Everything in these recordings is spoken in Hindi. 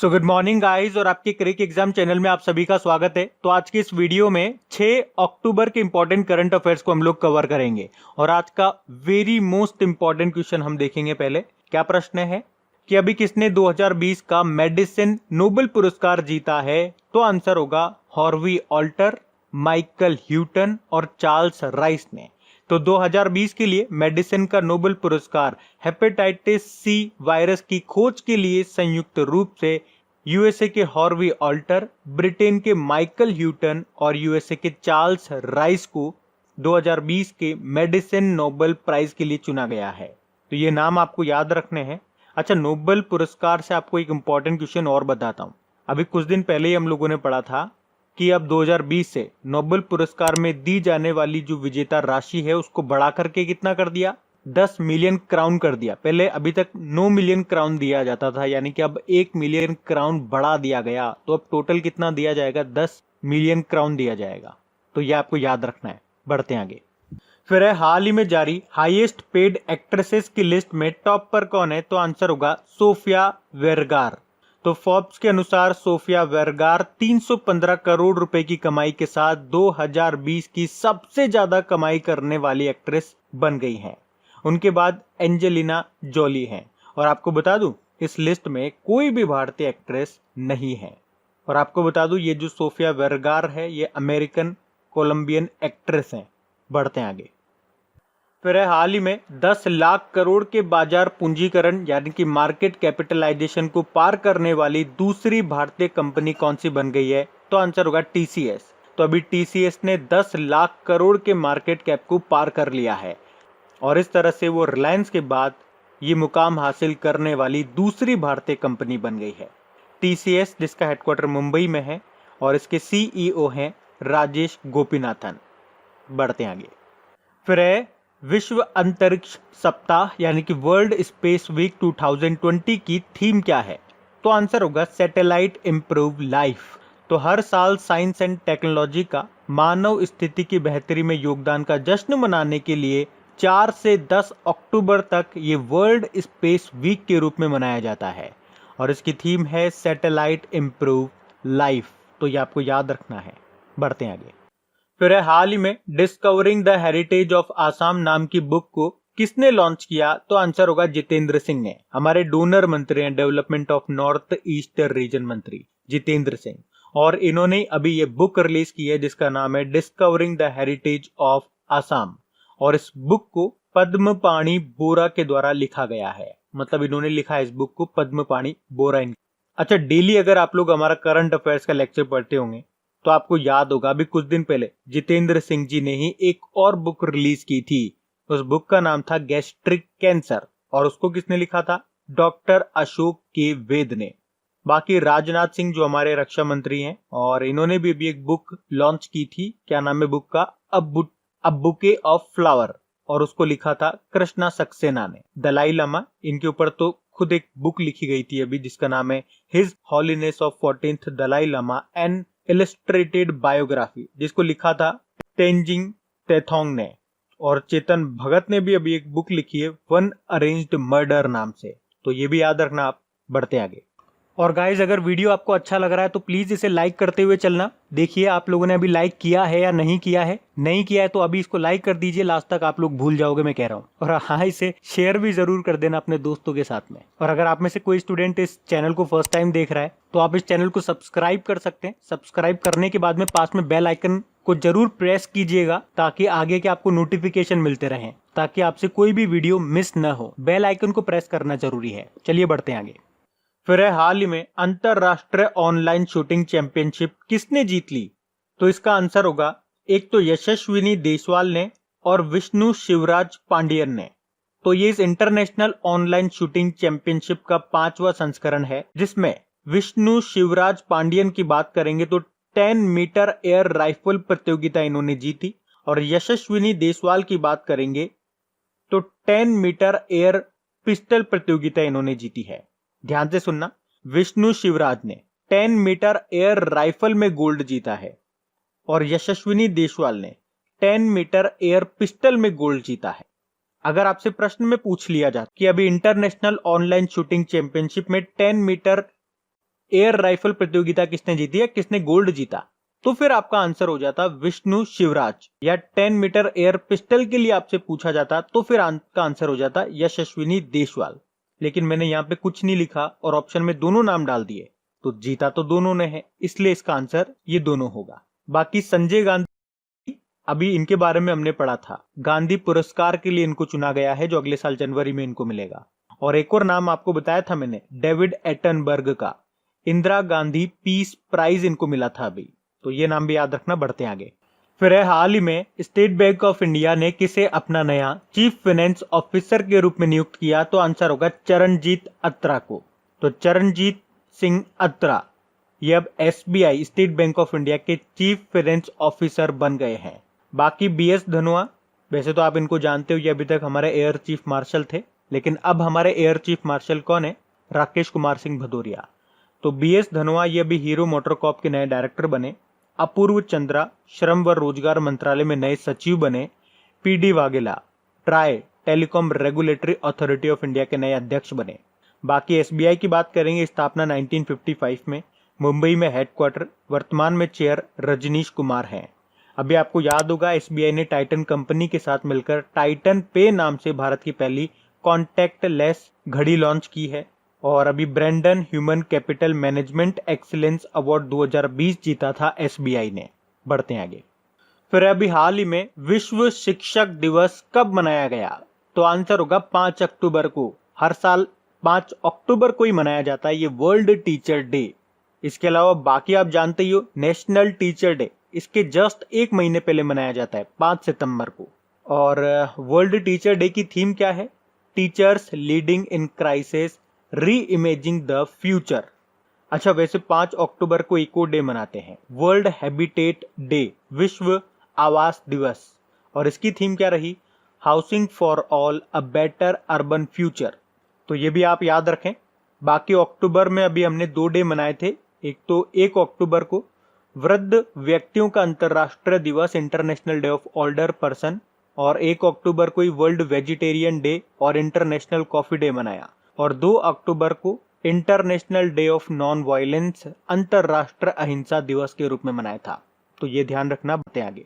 सो गुड मॉर्निंग गाइस और आपके क्रिक एग्जाम चैनल में आप सभी का स्वागत है। तो आज के इस वीडियो में 6 अक्टूबर के इंपॉर्टेंट करंट अफेयर्स को हम लोग कवर करेंगे और आज का वेरी मोस्ट इंपॉर्टेंट क्वेश्चन हम देखेंगे। पहले क्या प्रश्न है कि अभी किसने 2020 का मेडिसिन नोबेल पुरस्कार जीता है? तो आंसर होगा हॉर्वी ऑल्टर, माइकल ह्यूटन और चार्ल्स राइस ने। तो 2020 के लिए मेडिसिन का नोबेल पुरस्कार हेपेटाइटिस सी वायरस की खोज के लिए संयुक्त रूप से यूएसए के हॉर्वी ऑल्टर, ब्रिटेन के माइकल ह्यूटन और यूएसए के चार्ल्स राइस को 2020 के मेडिसिन नोबेल प्राइज के लिए चुना गया है। तो ये नाम आपको याद रखने हैं। अच्छा, नोबेल पुरस्कार से आपको एक इंपॉर्टेंट क्वेश्चन और बताता हूं। अभी कुछ दिन पहले ही हम लोगों ने पढ़ा था कि अब 2020 से नोबेल पुरस्कार में दी जाने वाली जो विजेता राशि है उसको बढ़ा करके कितना कर दिया? 10 मिलियन क्राउन कर दिया। पहले अभी तक 9 मिलियन क्राउन दिया जाता था, यानी कि अब 1 मिलियन क्राउन बढ़ा दिया गया। तो अब टोटल कितना दिया जाएगा? 10 मिलियन क्राउन दिया जाएगा। तो ये आपको याद रखना है। बढ़ते हैं आगे। फिर है हाल ही में जारी हाईएस्ट पेड एक्ट्रेसेस की लिस्ट में टॉप पर कौन है? तो आंसर होगा सोफिया वेरगार। तो फोर्ब्स के अनुसार सोफिया वेरगार 315 करोड़ रुपए की कमाई के साथ 2020 की सबसे ज्यादा कमाई करने वाली एक्ट्रेस बन गई हैं। उनके बाद एंजेलिना जोली हैं। और आपको बता दूं, इस लिस्ट में कोई भी भारतीय एक्ट्रेस नहीं है। और आपको बता दूं, ये जो सोफिया वेरगार है ये अमेरिकन कोलंबियन एक्ट्रेस हैं। बढ़ते हैं आगे। फिर है हाल ही में 10 लाख करोड़ के बाजार पूंजीकरण यानी कि मार्केट कैपिटलाइजेशन को पार करने वाली दूसरी भारतीय कंपनी कौन सी बन गई है? तो आंसर होगा टीसीएस। तो अभी टीसीएस ने 10 लाख करोड़ के मार्केट कैप को पार कर लिया है और इस तरह से वो रिलायंस के बाद ये मुकाम हासिल करने वाली दूसरी भारतीय कंपनी बन गई है। टीसीएस जिसका हेडक्वार्टर मुंबई में है और इसके सीईओ हैं राजेश गोपीनाथन। बढ़ते हैं आगे। फिर है विश्व अंतरिक्ष सप्ताह यानी कि वर्ल्ड स्पेस वीक 2020 की थीम क्या है? तो आंसर होगा सैटेलाइट इंप्रूव लाइफ। तो हर साल साइंस एंड टेक्नोलॉजी का मानव स्थिति की बेहतरी में योगदान का जश्न मनाने के लिए 4 से 10 अक्टूबर तक ये वर्ल्ड स्पेस वीक के रूप में मनाया जाता है और इसकी थीम है सैटेलाइट इंप्रूव लाइफ। तो ये आपको याद रखना है। बढ़ते हैं आगे। फिर है हाल ही में discovering the heritage of Assam नाम की बुक को किसने लॉन्च किया? तो आंसर होगा जितेंद्र सिंह ने। हमारे डोनर मंत्री हैं, development of north east region मंत्री जितेंद्र सिंह। और इन्होंने अभी ये बुक रिलीज की है जिसका नाम है discovering the heritage of Assam. और इस बुक को पद्मपाणि बोरा के द्वारा लिखा गया है। मतलब इन्होंने लिखा है इस बुक को पद्मपाणि बोरा। अच्छा, डेली अगर आप लोग हमारा करंट अफेयर्स का लेक्चर पढ़ते होंगे तो आपको याद होगा अभी कुछ दिन पहले जितेंद्र सिंह जी ने ही एक और बुक रिलीज की थी। उस बुक का नाम था गैस्ट्रिक कैंसर और उसको किसने लिखा था? डॉक्टर अशोक के वेद ने। बाकी राजनाथ सिंह जो हमारे रक्षा मंत्री हैं और इन्होंने भी अभी एक बुक लॉन्च की थी। क्या नाम है बुक का? A bouquet of flower. और उसको लिखा था कृष्णा सक्सेना ने। दलाई लामा, इनके ऊपर तो खुद एक बुक लिखी गई थी अभी जिसका नाम है his holiness of 14th Dalai Lama an illustrated biography, जिसको लिखा था तेंजिंग तेथोंग ने। और चेतन भगत ने भी अभी एक बुक लिखी है वन अरेंज्ड मर्डर नाम से। तो ये भी याद रखना आप। बढ़ते आगे। और गाइज, अगर वीडियो आपको अच्छा लग रहा है तो प्लीज इसे लाइक करते हुए चलना। देखिए आप लोगों ने अभी लाइक किया है या नहीं किया है। नहीं किया है तो अभी इसको लाइक कर दीजिए, लास्ट तक आप लोग भूल जाओगे मैं कह रहा हूँ। और हाँ, इसे शेयर भी जरूर कर देना अपने दोस्तों के साथ में। और अगर आप में से कोई स्टूडेंट इस चैनल को फर्स्ट टाइम देख रहा है तो आप इस चैनल को सब्सक्राइब कर सकते हैं। सब्सक्राइब करने के बाद में पास में बेल आइकन को जरूर प्रेस कीजिएगा ताकि आगे के आपको नोटिफिकेशन मिलते रहें, ताकि आपसे कोई भी वीडियो मिस न हो। बेल आइकन को प्रेस करना जरूरी है। चलिए बढ़ते हैं आगे। फिर है हाल ही में अंतरराष्ट्रीय ऑनलाइन शूटिंग चैंपियनशिप किसने जीत ली? तो इसका आंसर होगा एक तो यशस्विनी देसवाल ने और विष्णु शिवराज पांडियन ने। तो ये इस इंटरनेशनल ऑनलाइन शूटिंग चैंपियनशिप का 5वां संस्करण है जिसमें विष्णु शिवराज पांडियन की बात करेंगे तो 10 मीटर एयर राइफल प्रतियोगिता इन्होंने जीती। और यशस्विनी देसवाल की बात करेंगे तो 10 मीटर एयर पिस्टल प्रतियोगिता इन्होंने जीती है। ध्यान से सुनना, विष्णु शिवराज ने 10 मीटर एयर राइफल में गोल्ड जीता है और यशस्विनी देसवाल ने 10 मीटर एयर पिस्टल में गोल्ड जीता है। अगर आपसे प्रश्न में पूछ लिया जाए कि अभी इंटरनेशनल ऑनलाइन शूटिंग चैंपियनशिप में 10 मीटर एयर राइफल प्रतियोगिता किसने जीती है, किसने गोल्ड जीता, तो फिर आपका आंसर हो जाता विष्णु शिवराज। या 10 मीटर एयर पिस्टल के लिए आपसे पूछा जाता तो फिर आपका आंसर हो जाता यशस्विनी देशवाल। लेकिन मैंने यहाँ पे कुछ नहीं लिखा और ऑप्शन में दोनों नाम डाल दिए, तो जीता तो दोनों ने है, इसलिए इसका आंसर ये दोनों होगा। बाकी संजय गांधी, अभी इनके बारे में हमने पढ़ा था, गांधी पुरस्कार के लिए इनको चुना गया है जो अगले साल जनवरी में इनको मिलेगा। और एक और नाम आपको बताया था मैंने, डेविड एटनबर्ग का, इंदिरा गांधी पीस प्राइज इनको मिला था अभी, तो ये नाम भी याद रखना। बढ़ते आगे। फिर हाल ही में स्टेट बैंक ऑफ इंडिया ने किसे अपना नया चीफ फाइनेंस ऑफिसर के रूप में नियुक्त किया, तो आंसर होगा चरणजीत अत्रा को। तो चरणजीत सिंह अत्रा ये अब SBI state bank of India के चीफ फाइनेंस ऑफिसर बन गए हैं। बाकी बीएस धनोआ, वैसे तो आप इनको जानते हो, ये अभी तक हमारे एयर चीफ मार्शल थे, लेकिन अब हमारे एयर चीफ मार्शल कौन है, राकेश कुमार सिंह भदौरिया। तो बीएस धनोआ ये अभी हीरो मोटरकॉप के नए डायरेक्टर बने। अपूर्व चंद्रा श्रम व रोजगार मंत्रालय में नए सचिव बने। PD Vaghela try telecom regulatory authority of India के नए अध्यक्ष बने। बाकी एसबीआई की बात करेंगे, स्थापना 1955 में, मुंबई में हेडक्वार्टर, वर्तमान में चेयर रजनीश कुमार हैं। अभी आपको याद होगा एसबीआई ने टाइटन कंपनी के साथ मिलकर टाइटन पे नाम से भारत की पहली कॉन्टैक्टलेस घड़ी लॉन्च की है। और अभी Brandon human capital management excellence award 2020 जीता था एसबीआई ने। बढ़ते हैं आगे। फिर अभी हाल ही में विश्व शिक्षक दिवस कब मनाया गया, तो आंसर होगा 5 अक्टूबर को। हर साल 5 अक्टूबर को ही मनाया जाता है ये वर्ल्ड टीचर डे। इसके अलावा बाकी आप जानते ही हो, नेशनल टीचर डे इसके जस्ट एक महीने पहले मनाया जाता है 5 सितंबर को। और वर्ल्ड टीचर डे की थीम क्या है, टीचर्स लीडिंग इन क्राइसिस री इमेजिंग द फ्यूचर। अच्छा, वैसे 5 अक्टूबर को एक और डे मनाते हैं, वर्ल्ड हैबिटेट डे, विश्व आवास दिवस। और इसकी थीम क्या रही, housing for all a better urban future. तो ये भी आप याद रखें। बाकी अक्टूबर में अभी हमने 2 डे मनाए थे, एक तो 1 अक्टूबर को वृद्ध व्यक्तियों का अंतरराष्ट्रीय दिवस, international day of older person, और 1 अक्टूबर को ही वर्ल्ड वेजिटेरियन डे और इंटरनेशनल कॉफी डे मनाया। और 2 अक्टूबर को international day of non violence, अंतरराष्ट्रीय अहिंसा दिवस के रूप में मनाया था। तो ये ध्यान रखना। बढ़ते आगे।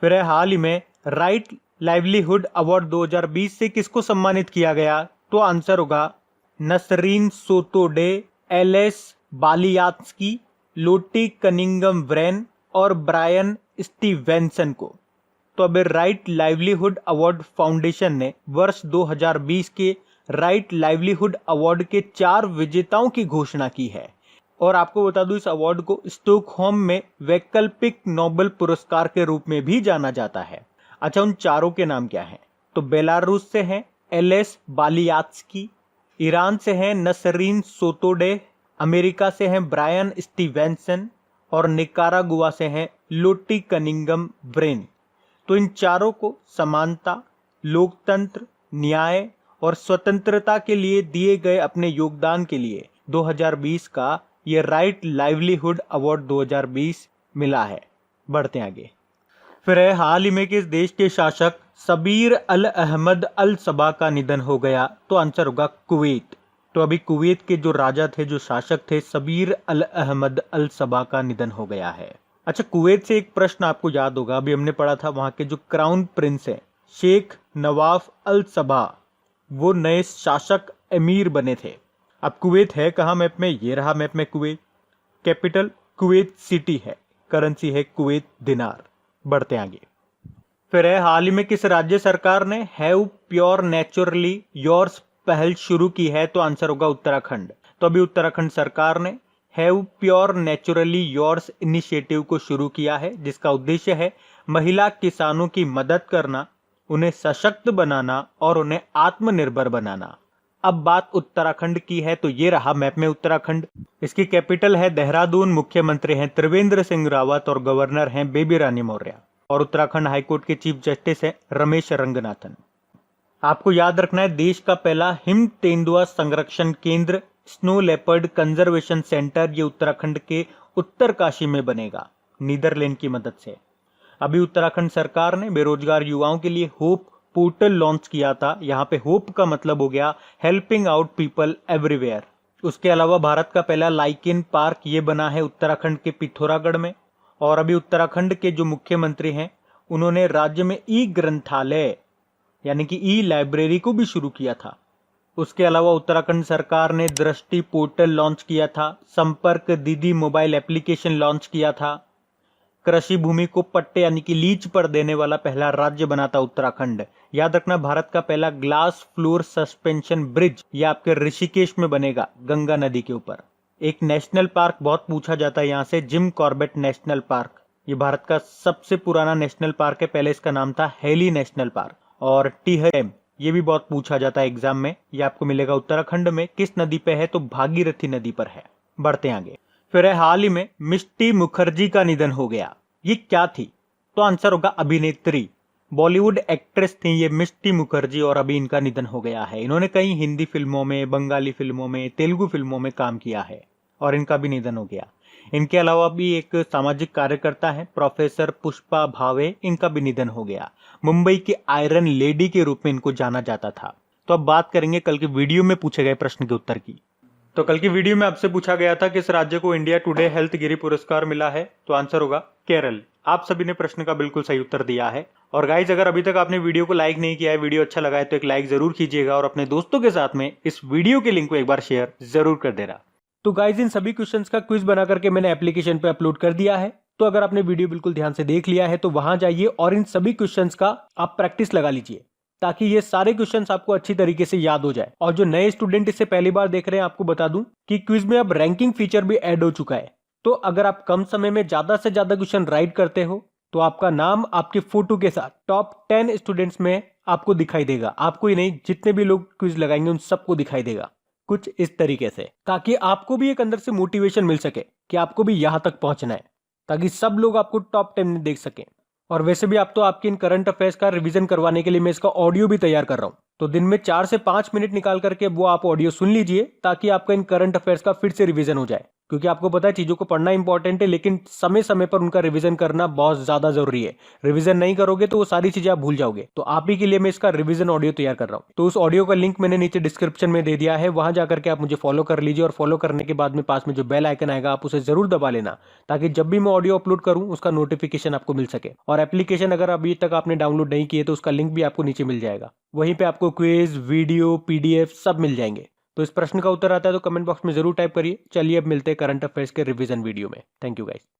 फिर हाल ही में राइट लाइवलीहुड अवार्ड 2020 से किसको सम्मानित किया गया, तो आंसर होगा नसरीन सोतोडे, एलएस बालियात्स्की, लोटी कनिंगम व्रेन और ब्रायन स्टीवेंसन को। तो अब राइट लाइवलीहुड अवार्ड फाउंडेशन ने वर्ष 2020 के राइट लाइवलीहुड अवार्ड के 4 विजेताओं की घोषणा की है। और आपको बता दूं, इस अवार्ड को स्टॉकहोम में वैकल्पिक नोबेल पुरस्कार के रूप में भी जाना जाता है। अच्छा, उन चारों के नाम क्या हैं, तो बेलारूस से हैं एलएस बालियात्स्की, ईरान से हैं नसरीन सोतोडे, अमेरिका से हैं ब्रायन स्टीवेंसन और निकारागुआ से हैं लोटी कनिंगम व्रेन। तो इन चारों को समानता, लोकतंत्र, न्याय और स्वतंत्रता के लिए दिए गए अपने योगदान के लिए 2020 का ये राइट लाइवलीहुड अवार्ड 2020 मिला है। बढ़ते आगे। फिर हाल ही में किस देश के शासक सबीर अल अहमद अल सबा का निधन हो गया, तो आंसर होगा कुवैत। तो अभी कुवैत के जो राजा थे, जो शासक थे, सबीर अल अहमद अल सबा का निधन हो गया है। अच्छा, कुवैत से एक प्रश्न आपको याद होगा, अभी हमने पढ़ा था, वहां के जो क्राउन प्रिंस है शेख नवाफ अल सबा, वो नए शासक एमीर बने थे। अब कुवैत है कहाँ मैप में, ये रहा मैप में कुवैत। कैपिटल कुवैत सिटी है, करेंसी है कुवैत दिनार। बढ़ते आगे। फिर हाल ही में किस राज्य सरकार ने हैव प्योर नेचुरली योर्स पहल शुरू की है, तो आंसर होगा उत्तराखंड। तो अभी उत्तराखंड सरकार ने have pure naturally yours initiative को शुरू किया है, जिसका उद्देश्य है महिला किसानों की मदद करना, उन्हें सशक्त बनाना और उन्हें आत्मनिर्भर बनाना। अब बात उत्तराखंड की है, तो ये रहा मैप में उत्तराखंड। इसकी कैपिटल है देहरादून, मुख्यमंत्री हैं त्रिवेंद्र सिंह रावत और गवर्नर हैं बेबी रानी मौर्य। और उत्तराखंड हाईकोर्ट के चीफ जस्टिस हैं रमेश रंगनाथन। आपको याद रखना है, देश का पहला हिम तेंदुआ संरक्षण केंद्र स्नो लेपर्ड कंजर्वेशन सेंटर ये उत्तराखंड के उत्तरकाशी में बनेगा, नीदरलैंड की मदद से। अभी उत्तराखंड सरकार ने बेरोजगार युवाओं के लिए होप पोर्टल लॉन्च किया था। यहाँ पे होप का मतलब हो गया हेल्पिंग आउट पीपल एवरीवेयर। उसके अलावा भारत का पहला लाइकेन पार्क ये बना है उत्तराखंड के पिथौरागढ़ में। और अभी उत्तराखंड के जो मुख्यमंत्री हैं उन्होंने राज्य में ई ग्रंथालय यानी कि ई लाइब्रेरी को भी शुरू किया था। उसके अलावा उत्तराखंड सरकार ने दृष्टि पोर्टल लॉन्च किया था, संपर्क दीदी मोबाइल एप्लीकेशन लॉन्च किया था। कृषि भूमि को पट्टे यानी कि लीज पर देने वाला पहला राज्य बना था उत्तराखंड। याद रखना, भारत का पहला ग्लास फ्लोर सस्पेंशन ब्रिज ये आपके ऋषिकेश में बनेगा, गंगा नदी के ऊपर। एक नेशनल पार्क बहुत पूछा जाता है यहाँ से, जिम कॉर्बेट नेशनल पार्क। ये भारत का सबसे पुराना नेशनल पार्क है, पहले इसका नाम था हेली नेशनल पार्क। और टिहरी ये भी बहुत पूछा जाता है एग्जाम में, ये आपको मिलेगा उत्तराखंड में। किस नदी पे है? तो भागीरथी नदी पर है। बढ़ते आगे। फिर है हाल ही में मिष्टी मुखर्जी का निधन हो गया। ये क्या थी? तो आंसर होगा अभिनेत्री, बॉलीवुड एक्ट्रेस थी ये मिष्टी मुखर्जी, और अभी इनका निधन हो गया है। इन्होंने कई हिंदी फिल्मों में, बंगाली फिल्मों में, तेलुगु फिल्मों में काम किया है और इनका भी निधन हो गया। इनके अलावा भी एक सामाजिक कार्यकर्ता है प्रोफेसर पुष्पा भावे, इनका भी निधन हो गया। मुंबई की आयरन लेडी के रूप में इनको जाना जाता था। तो अब बात करेंगे कल के वीडियो में पूछे गए प्रश्न के उत्तर की। तो कल की वीडियो में आपसे पूछा गया था किस राज्य को इंडिया टुडे हेल्थ गिरी पुरस्कार मिला है? तो आंसर होगा केरल। आप सभी ने प्रश्न का बिल्कुल सही उत्तर दिया है। और गाइज, अगर अभी तक आपने वीडियो को लाइक नहीं किया है, वीडियो अच्छा लगा है तो एक लाइक जरूर कीजिएगा और अपने दोस्तों के साथ में इस वीडियो के लिंक को एक बार शेयर जरूर कर देना। तो गाइज, इन सभी क्वेश्चंस का क्विज बना करके मैंने एप्लीकेशन पे अपलोड कर दिया है। तो अगर आपने वीडियो बिल्कुल ध्यान से देख लिया है तो वहां जाइए और इन सभी क्वेश्चंस का आप प्रैक्टिस लगा लीजिए, ताकि ये सारे क्वेश्चंस आपको अच्छी तरीके से याद हो जाए। और जो नए स्टूडेंट इसे पहली बार देख रहे हैं, आपको बता दूं कि क्विज में अब रैंकिंग फीचर भी ऐड हो चुका है। तो अगर आप कम समय में ज्यादा से ज्यादा क्वेश्चन राइट करते हो तो आपका नाम आपके फोटो के साथ टॉप 10 स्टूडेंट्स में आपको दिखाई देगा। आपको ही नहीं, जितने भी लोग क्विज लगाएंगे उन सबको दिखाई देगा कुछ इस तरीके से, ताकि आपको भी एक अंदर से मोटिवेशन मिल सके कि आपको भी यहां तक पहुंचना है, ताकि सब लोग आपको टॉप 10 में देख सकें। और वैसे भी आप तो आपके इन करंट अफेयर्स का रिवीजन करवाने के लिए मैं इसका ऑडियो भी तैयार कर रहा हूं। तो दिन में 4 से 5 मिनट निकाल करके वो आप ऑडियो सुन लीजिए, ताकि आपका इन करंट अफेयर्स का फिर से रिवीजन हो जाए। क्योंकि आपको पता है चीजों को पढ़ना इंपॉर्टेंट है, लेकिन समय समय पर उनका रिवीजन करना बहुत ज्यादा जरूरी है। रिवीजन नहीं करोगे तो वो सारी चीजें आप भूल जाओगे। तो आप ही के लिए मैं इसका रिवीजन ऑडियो तैयार कर रहा हूँ। तो उस ऑडियो का लिंक मैंने नीचे डिस्क्रिप्शन में दे दिया है, वहां जाकर के आप मुझे फॉलो कर लीजिए। और फॉलो करने के बाद में पास में जो बेल आइकन आएगा आप उसे जरूर दबा लेना, ताकि जब भी मैं ऑडियो अपलोड करूं उसका नोटिफिकेशन आपको मिल सके। और एप्लीकेशन अगर अभी तक आपने डाउनलोड नहीं किए तो उसका लिंक भी आपको नीचे मिल जाएगा। वहीं पे आपको क्विज, वीडियो, पीडीएफ सब मिल जाएंगे। तो इस प्रश्न का उत्तर आता है तो कमेंट बॉक्स में जरूर टाइप करिए। चलिए अब मिलते हैं करंट अफेयर्स के रिवीजन वीडियो में। Thank you guys.